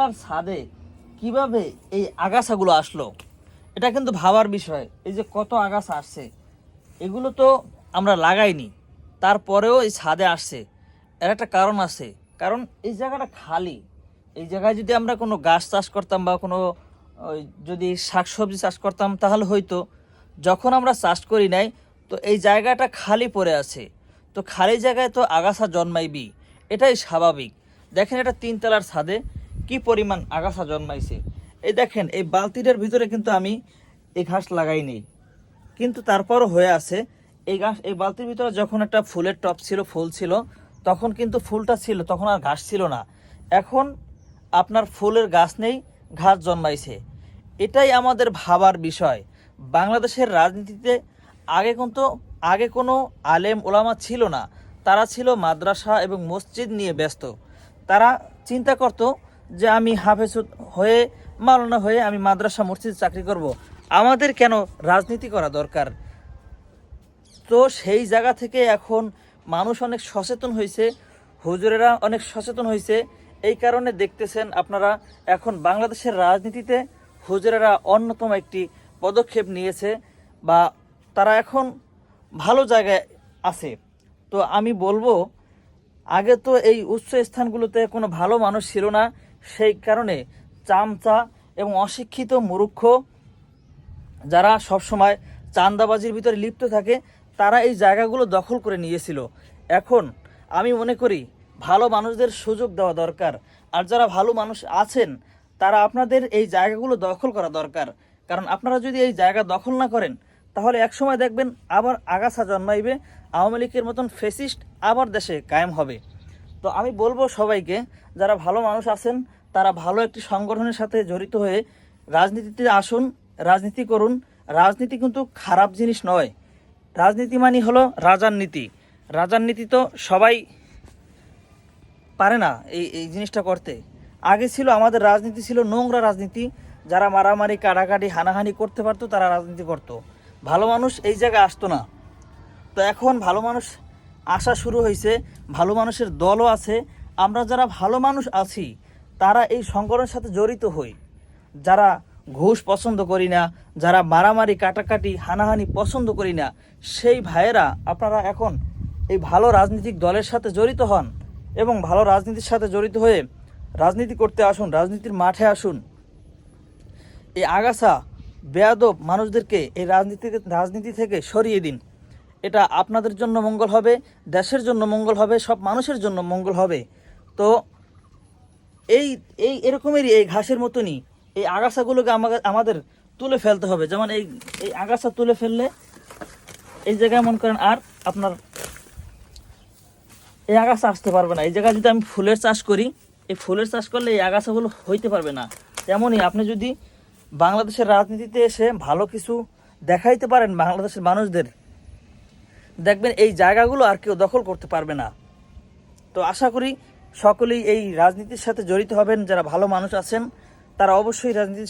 তার ছাদে কিভাবে এই আগাছাগুলো আসলো, এটা কিন্তু ভাবার বিষয়। এই যে কত আগাছা আসছে, এগুলো তো আমরা লাগাইনি, তারপরেও এই ছাদে আসছে। এর একটা কারণ আছে, কারণ এই জায়গাটা খালি। এই জায়গায় যদি আমরা কোনো গাছ চাষ করতাম বা কোনো যদি শাকসবজি চাষ করতাম, তাহলে হয়তো, যখন আমরা চাষ করি নাই, তো এই জায়গাটা খালি পড়ে আছে। তো খালি জায়গায় তো আগাছা জন্মাইবি, এটাই স্বাভাবিক। দেখেন, এটা 3 তলার ছাদে কি পরিমাণ আগাছা জন্মাইছে। এই দেখেন, এই বালতিটার ভিতরে কিন্তু আমি এই ঘাস লাগাইনি, কিন্তু তারপরও হয়ে আছে। এই বালতির ভিতরে যখন একটা ফুলের টব ছিল, ফুল ছিল, তখন কিন্তু ফুলটা ছিল, তখন আর ঘাস ছিল না। এখন আপনার ফুলের গাছ নেই, ঘাস জন্মাইছে। এটাই আমাদের ভাবার বিষয়। বাংলাদেশের রাজনীতিতে আগে কোনো আলেম ওলামা ছিল না। তারা ছিল মাদ্রাসা এবং মসজিদ নিয়ে ব্যস্ত। তারা চিন্তা করত যে আমি হাফেজ হয়ে, মাওলানা হয়ে আমি মাদ্রাসা মসজিদ চাকরি করব, আমাদের কেন রাজনীতি করা দরকার। তো সেই জায়গা থেকে এখন মানুষ অনেক সচেতন হয়েছে, হুজুরেরা অনেক সচেতন হয়েছে। এই কারণে দেখতেছেন আপনারা, এখন বাংলাদেশের রাজনীতিতে হুজুরেরা অন্যতম একটি পদক্ষেপ নিয়েছে, বা তারা এখন ভালো জায়গায় আছে। তো আমি বলবো, আগে তো এই উচ্চ স্থানগুলোতে কোনো ভালো মানুষ ছিল না, সেই কারণে চামচা এবং অশিক্ষিত মূর্খ যারা সবসময় চাঁদাবাজির ভিতরে লিপ্ত থাকে, তারা এই জায়গাগুলো দখল করে নিয়েছিল। এখন আমি মনে করি ভালো মানুষদের সুযোগ দেওয়া দরকার। আর যারা ভালো মানুষ আছেন, তারা আপনাদের এই জায়গাগুলো দখল করা দরকার। কারণ আপনারা যদি এই জায়গা দখল না করেন, তাহলে একসময় দেখবেন আবার আগাছা জন্মাইবে, আওয়ামী লীগের মতন ফেসিস্ট আবার দেশে কায়েম হবে। তো আমি বলবো সবাইকে, যারা ভালো মানুষ আছেন, তারা ভালো একটি সংগঠনের সাথে জড়িত হয়ে রাজনীতিতে আসুন, রাজনীতি করুন। রাজনীতি কিন্তু খারাপ জিনিস নয়। রাজনীতি মানে হলো রাজার নীতি। রাজার নীতি তো সবাই পারে না এই জিনিসটা করতে। আগে ছিল, আমাদের রাজনীতি ছিল নোংরা রাজনীতি। যারা মারামারি, কাটাকাটি, হানাহানি করতে পারতো, তারা রাজনীতি করতো। ভালো মানুষ এই জায়গায় আসতো না। তো এখন ভালো মানুষ আসা শুরু হয়েছে, ভালো মানুষের দলও আছে। আমরা যারা ভালো মানুষ আছি, তারা এই সংগঠনের সাথে জড়িত হই। যারা ঘুষ পছন্দ করি না, যারা মারামারি, কাটাকাটি, হানাহানি পছন্দ করি না, সেই ভাইয়েরা আপনারা এখন এই ভালো রাজনৈতিক দলের সাথে জড়িত হন এবং ভালো রাজনীতির সাথে জড়িত হয়ে রাজনীতি করতে আসুন, রাজনীতির মাঠে আসুন। এই আগাছা বেয়াদব মানুষদেরকে এই রাজনীতি থেকে সরিয়ে দিন। এটা আপনাদের জন্য মঙ্গল হবে, দেশের জন্য মঙ্গল হবে, সব মানুষের জন্য মঙ্গল হবে। তো এই এই এরকমেরই এই ঘাসের মতনই এই আগাছাগুলোকে আমাদের তুলে ফেলতে হবে। যেমন এই আগাছা তুলে ফেললে এই জায়গায় মনে করেন আর আপনার এই আগাছা আসতে পারবে না। এই জায়গায় যদি আমি ফুলের চাষ করি, এই ফুলের চাষ করলে এই আগাছাগুলো হইতে পারবে না। তেমনই আপনি যদি বাংলাদেশের রাজনীতিতে এসে ভালো কিছু দেখাইতে পারেন বাংলাদেশের মানুষদের, দেখবেন এই জায়গাগুলো আর কেউ দখল করতে পারবে না। তো আশা করি সকলেই এই রাজনীতির সাথে জড়িত হবেন। যারা ভালো মানুষ আছেন, তারা অবশ্যই রাজনীতির